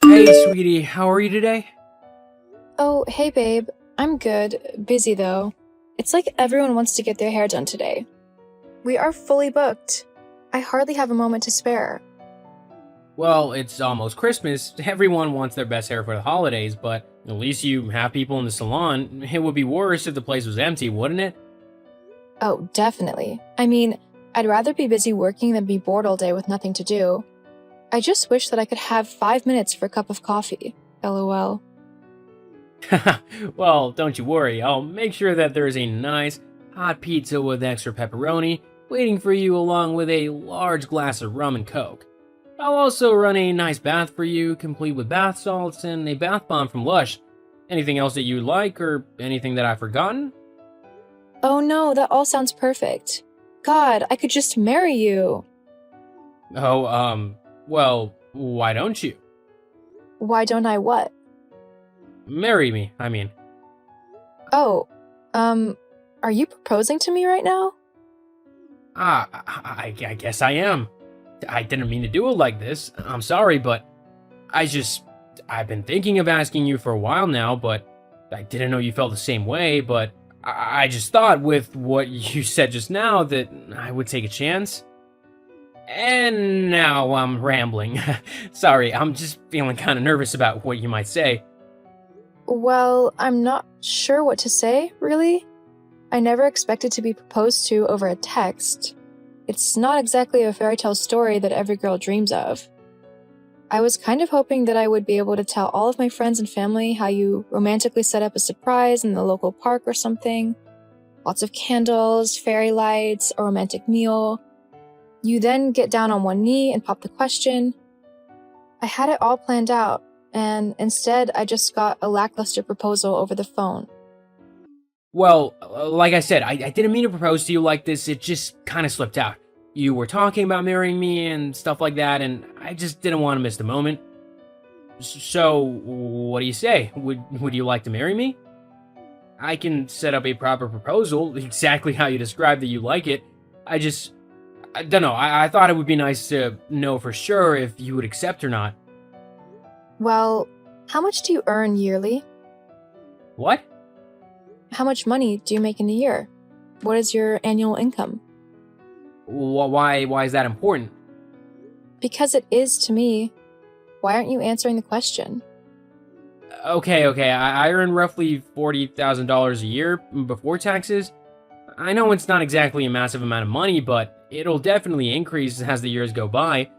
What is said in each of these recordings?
Hey, sweetie, how are you today? Oh, hey babe. I'm good. Busy though. It's like everyone wants to get their hair done today. We are fully booked. I hardly have a moment to spare. Well, it's almost Christmas. Everyone wants their best hair for the holidays, but at least you have people in the salon. It would be worse if the place was empty, wouldn't it? Oh, definitely. I mean, I'd rather be busy working than be bored all day with nothing to do. I just wish that I could have 5 minutes for a cup of coffee. LOL. Well, don't you worry. I'll make sure that there's a nice hot pizza with extra pepperoni waiting for you along with a large glass of rum and coke. I'll also run a nice bath for you, complete with bath salts and a bath bomb from Lush. Anything else that you'd like or anything that I've forgotten? Oh no, that all sounds perfect. God, I could just marry you. Oh, well, why don't you? Why don't I what? Marry me, I mean. Oh, are you proposing to me right now? I guess I am. I didn't mean to do it like this. I'm sorry, but I've been thinking of asking you for a while now, but I didn't know you felt the same way, but I just thought with what you said just now that I would take a chance. And now I'm rambling. Sorry, I'm just feeling kind of nervous about what you might say. Well, I'm not sure what to say, really. I never expected to be proposed to over a text. It's not exactly a fairy tale story that every girl dreams of. I was kind of hoping that I would be able to tell all of my friends and family how you romantically set up a surprise in the local park or something. Lots of candles, fairy lights, a romantic meal. You then get down on one knee and pop the question. I had it all planned out, and instead I just got a lackluster proposal over the phone. Well, like I said, I didn't mean to propose to you like this, it just kind of slipped out. You were talking about marrying me and stuff like that, and I just didn't want to miss the moment. So, what do you say? Would you like to marry me? I can set up a proper proposal, exactly how you described that you like it. I don't know, I thought it would be nice to know for sure if you would accept or not. Well, how much do you earn yearly? What? How much money do you make in a year? What is your annual income? Why is that important? Because it is to me. Why aren't you answering the question? Okay, I earn roughly $40,000 a year before taxes. I know it's not exactly a massive amount of money, but it'll definitely increase as the years go by.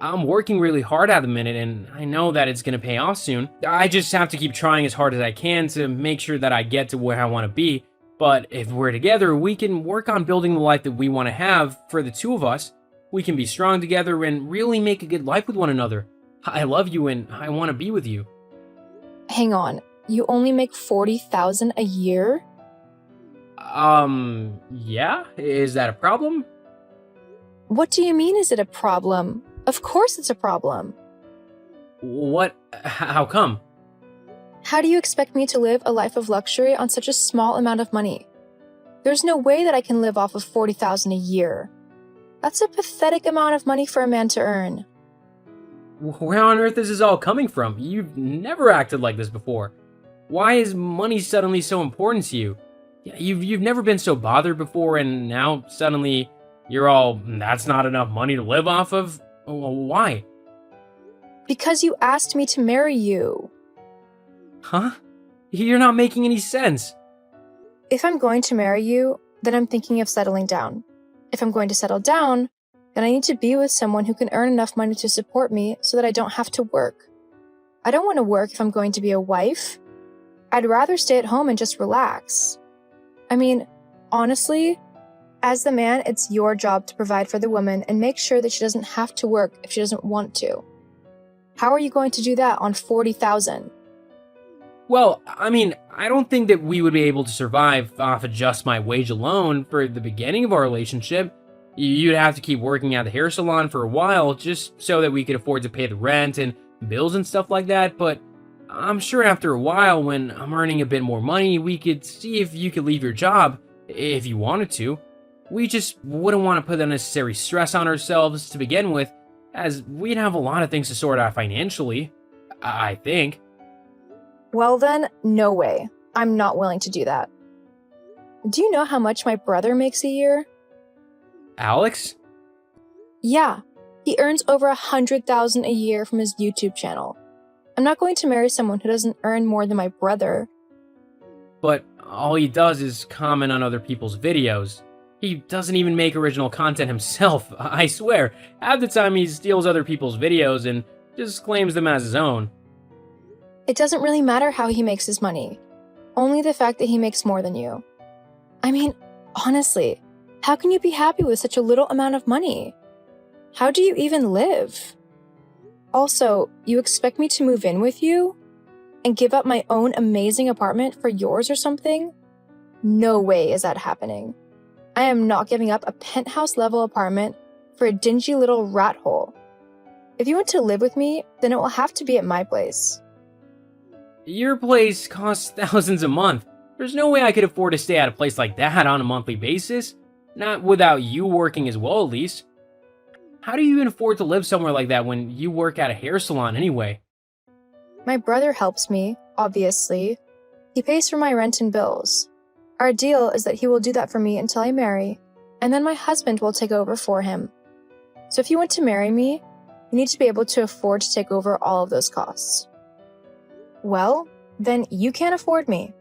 I'm working really hard at the minute, and I know that it's gonna pay off soon. I just have to keep trying as hard as I can to make sure that I get to where I want to be. But if we're together, we can work on building the life that we want to have for the two of us. We can be strong together and really make a good life with one another. I love you and I want to be with you. Hang on, you only make $40,000 a year? Yeah? Is that a problem? What do you mean is it a problem? Of course it's a problem. What? How come? How do you expect me to live a life of luxury on such a small amount of money? There's no way that I can live off of $40,000 a year. That's a pathetic amount of money for a man to earn. Where on earth is this all coming from? You've never acted like this before. Why is money suddenly so important to you? You've never been so bothered before, and now suddenly you're all, that's not enough money to live off of? Why? Because you asked me to marry you. Huh? You're not making any sense. If I'm going to marry you, then I'm thinking of settling down. If I'm going to settle down, then I need to be with someone who can earn enough money to support me so that I don't have to work. I don't want to work if I'm going to be a wife. I'd rather stay at home and just relax. I mean, honestly, as the man, it's your job to provide for the woman and make sure that she doesn't have to work if she doesn't want to. How are you going to do that on $40,000? Well, I mean, I don't think that we would be able to survive off of just my wage alone for the beginning of our relationship. You'd have to keep working at the hair salon for a while just so that we could afford to pay the rent and bills and stuff like that, but I'm sure after a while, when I'm earning a bit more money, we could see if you could leave your job, if you wanted to. We just wouldn't want to put unnecessary stress on ourselves to begin with, as we'd have a lot of things to sort out financially. I think. Well then, no way. I'm not willing to do that. Do you know how much my brother makes a year? Alex? Yeah, he earns over $100,000 a year from his YouTube channel. I'm not going to marry someone who doesn't earn more than my brother. But all he does is comment on other people's videos. He doesn't even make original content himself, I swear. Half the time he steals other people's videos and just claims them as his own. It doesn't really matter how he makes his money. Only the fact that he makes more than you. I mean, honestly, how can you be happy with such a little amount of money? How do you even live? Also, you expect me to move in with you? And give up my own amazing apartment for yours or something? No way is that happening. I am not giving up a penthouse-level apartment for a dingy little rat hole. If you want to live with me, then it will have to be at my place. Your place costs thousands a month. There's no way I could afford to stay at a place like that on a monthly basis. Not without you working as well, at least. How do you even afford to live somewhere like that when you work at a hair salon anyway? My brother helps me, obviously. He pays for my rent and bills. Our deal is that he will do that for me until I marry, and then my husband will take over for him. So if you want to marry me, you need to be able to afford to take over all of those costs. Well, then you can't afford me.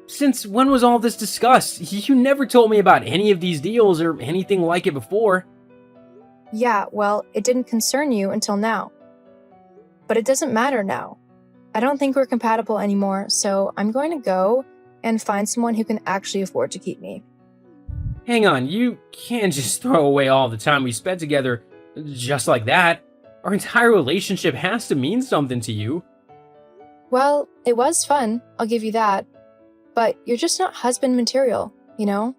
Since when was all this discussed? You never told me about any of these deals or anything like it before. Yeah, well, it didn't concern you until now. But it doesn't matter now. I don't think we're compatible anymore, so I'm going to go and find someone who can actually afford to keep me. Hang on, you can't just throw away all the time we spent together just like that. Our entire relationship has to mean something to you. Well, it was fun, I'll give you that. But you're just not husband material, you know?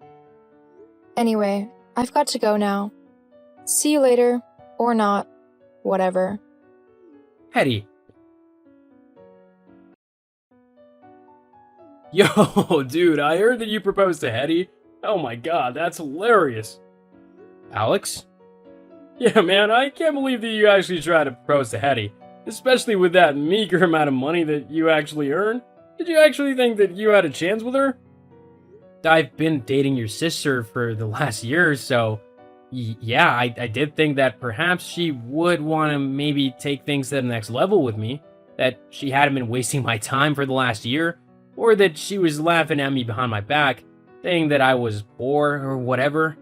Anyway, I've got to go now. See you later, or not, whatever. Hetty. Yo, dude, I heard that you proposed to Hetty. Oh my god, that's hilarious. Alex? Yeah, man, I can't believe that you actually tried to propose to Hetty. Especially with that meager amount of money that you actually earn. Did you actually think that you had a chance with her? I've been dating your sister for the last year or so. Yeah, I did think that perhaps she would want to maybe take things to the next level with me. That she hadn't been wasting my time for the last year. Or that she was laughing at me behind my back, saying that I was poor or whatever.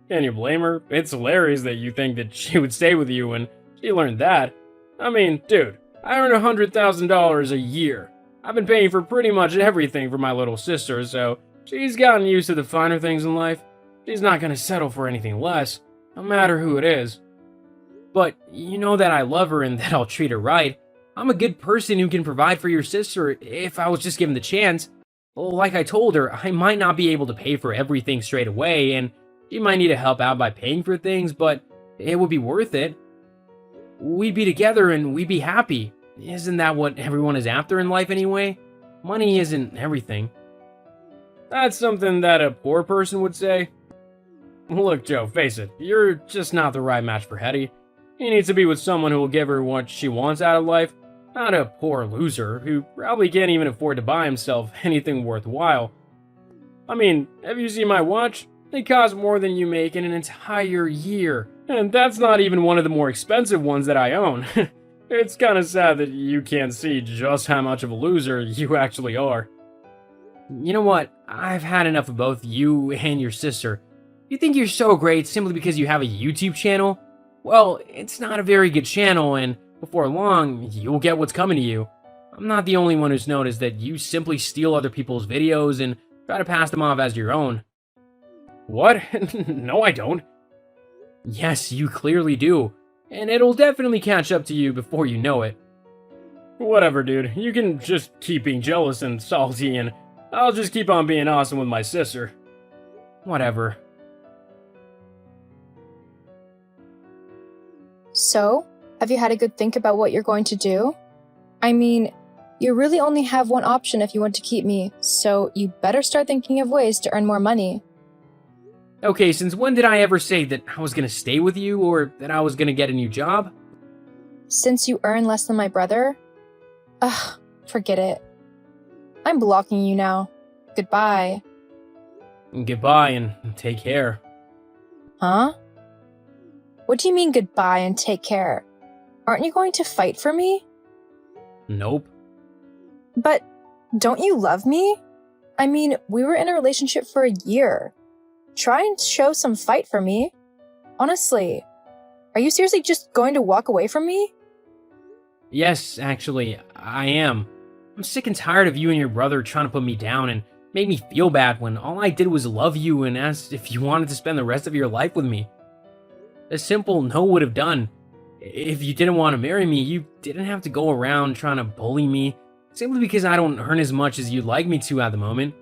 Can you blame her? It's hilarious that you think that she would stay with you when she learned that. I mean, dude, I earn $100,000 a year. I've been paying for pretty much everything for my little sister, so she's gotten used to the finer things in life. She's not gonna settle for anything less, no matter who it is. But you know that I love her and that I'll treat her right. I'm a good person who can provide for your sister if I was just given the chance. Like I told her, I might not be able to pay for everything straight away, and she might need to help out by paying for things, but it would be worth it. We'd be together and we'd be happy. Isn't that what everyone is after in life anyway? Money isn't everything. That's something that a poor person would say. Look, Joe, face it, you're just not the right match for Hetty. She needs to be with someone who will give her what she wants out of life, not a poor loser who probably can't even afford to buy himself anything worthwhile. I mean, have you seen my watch? It costs more than you make in an entire year, and that's not even one of the more expensive ones that I own. It's kinda sad that you can't see just how much of a loser you actually are. You know what? I've had enough of both you and your sister. You think you're so great simply because you have a YouTube channel? Well, it's not a very good channel, and before long, you'll get what's coming to you. I'm not the only one who's noticed that you simply steal other people's videos and try to pass them off as your own. What? No, I don't. Yes, you clearly do. And it'll definitely catch up to you before you know it. Whatever, dude. You can just keep being jealous and salty, and I'll just keep on being awesome with my sister. Whatever. So, have you had a good think about what you're going to do? I mean, you really only have one option if you want to keep me, so you better start thinking of ways to earn more money. Okay, since when did I ever say that I was gonna stay with you, or that I was gonna get a new job? Since you earn less than my brother? Ugh, forget it. I'm blocking you now. Goodbye. Goodbye and take care. Huh? What do you mean goodbye and take care? Aren't you going to fight for me? Nope. But don't you love me? I mean, we were in a relationship for a year. Try and show some fight for me. Honestly, are you seriously just going to walk away from me? Yes, actually, I am. I'm sick and tired of you and your brother trying to put me down and make me feel bad when all I did was love you and ask if you wanted to spend the rest of your life with me. A simple no would have done. If you didn't want to marry me, you didn't have to go around trying to bully me simply because I don't earn as much as you'd like me to at the moment.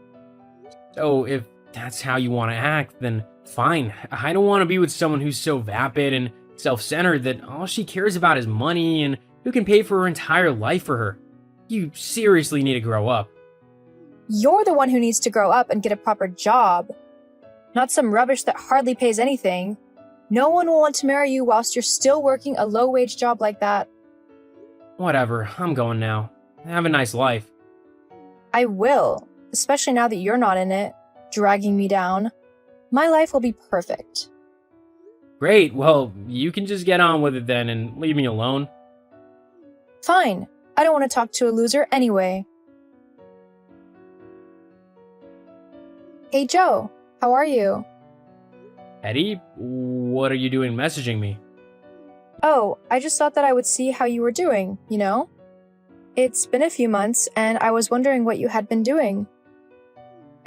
So if that's how you want to act, then fine. I don't want to be with someone who's so vapid and self-centered that all she cares about is money and who can pay for her entire life for her. You seriously need to grow up. You're the one who needs to grow up and get a proper job. Not some rubbish that hardly pays anything. No one will want to marry you whilst you're still working a low-wage job like that. Whatever, I'm going now. Have a nice life. I will, especially now that you're not in it, dragging me down. My life will be perfect. Great, well, you can just get on with it then and leave me alone. Fine. I don't want to talk to a loser anyway. Hey Joe, how are you? Eddie, what are you doing messaging me? Oh, I just thought that I would see how you were doing, you know? It's been a few months, and I was wondering what you had been doing.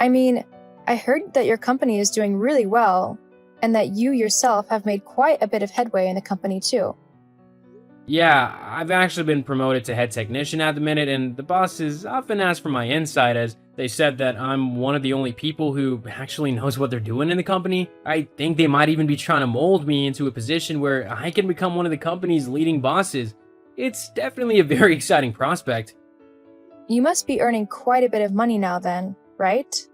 I mean, I heard that your company is doing really well, and that you yourself have made quite a bit of headway in the company too. Yeah, I've actually been promoted to head technician at the minute, and the bosses often ask for my insight as they said that I'm one of the only people who actually knows what they're doing in the company. I think they might even be trying to mold me into a position where I can become one of the company's leading bosses. It's definitely a very exciting prospect. You must be earning quite a bit of money now then, right?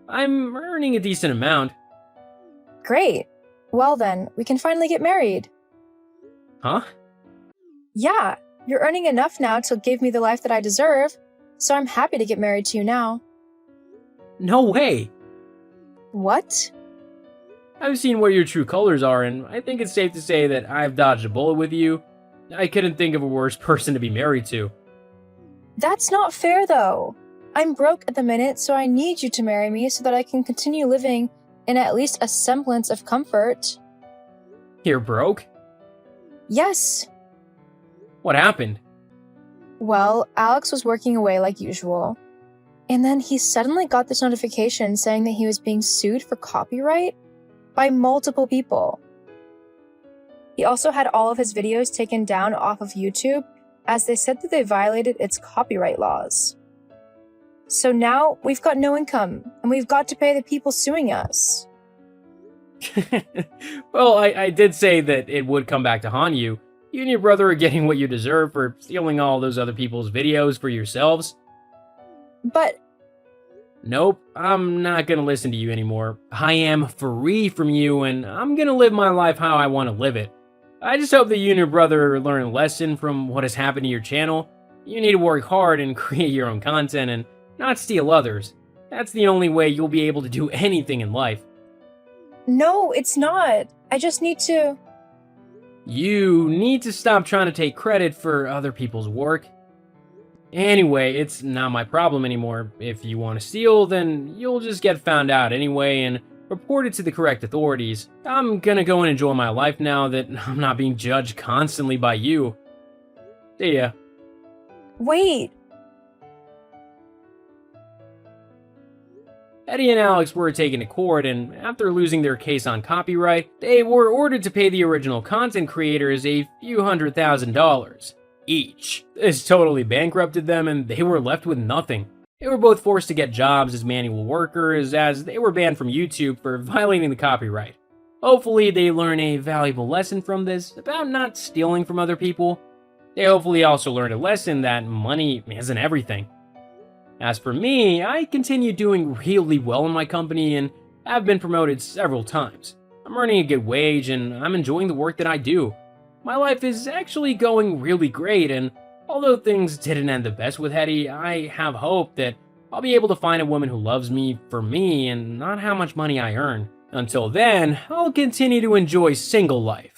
I'm earning a decent amount. Great. Well then, we can finally get married. Huh? Yeah, you're earning enough now to give me the life that I deserve, so I'm happy to get married to you now. No way! What? I've seen what your true colors are, and I think it's safe to say that I've dodged a bullet with you. I couldn't think of a worse person to be married to. That's not fair though. I'm broke at the minute, so I need you to marry me so that I can continue living in at least a semblance of comfort. You're broke? Yes. What happened? Well, Alex was working away like usual. And then he suddenly got this notification saying that he was being sued for copyright by multiple people. He also had all of his videos taken down off of YouTube as they said that they violated its copyright laws. So now we've got no income and we've got to pay the people suing us. Well, I did say that it would come back to haunt you. You and your brother are getting what you deserve for stealing all those other people's videos for yourselves. But... Nope, I'm not gonna listen to you anymore. I am free from you, and I'm gonna live my life how I want to live it. I just hope that you and your brother learn a lesson from what has happened to your channel. You need to work hard and create your own content and not steal others. That's the only way you'll be able to do anything in life. No, it's not. I just need to... You need to stop trying to take credit for other people's work. Anyway, it's not my problem anymore. If you want to steal, then you'll just get found out anyway and reported to the correct authorities. I'm gonna go and enjoy my life now that I'm not being judged constantly by you. See ya. Wait. Eddie and Alex were taken to court, and after losing their case on copyright, they were ordered to pay the original content creators a few $100,000 each. This totally bankrupted them, and they were left with nothing. They were both forced to get jobs as manual workers, as they were banned from YouTube for violating the copyright. Hopefully, they learn a valuable lesson from this about not stealing from other people. They hopefully also learned a lesson that money isn't everything. As for me, I continue doing really well in my company and have been promoted several times. I'm earning a good wage and I'm enjoying the work that I do. My life is actually going really great, and although things didn't end the best with Hetty, I have hope that I'll be able to find a woman who loves me for me and not how much money I earn. Until then, I'll continue to enjoy single life.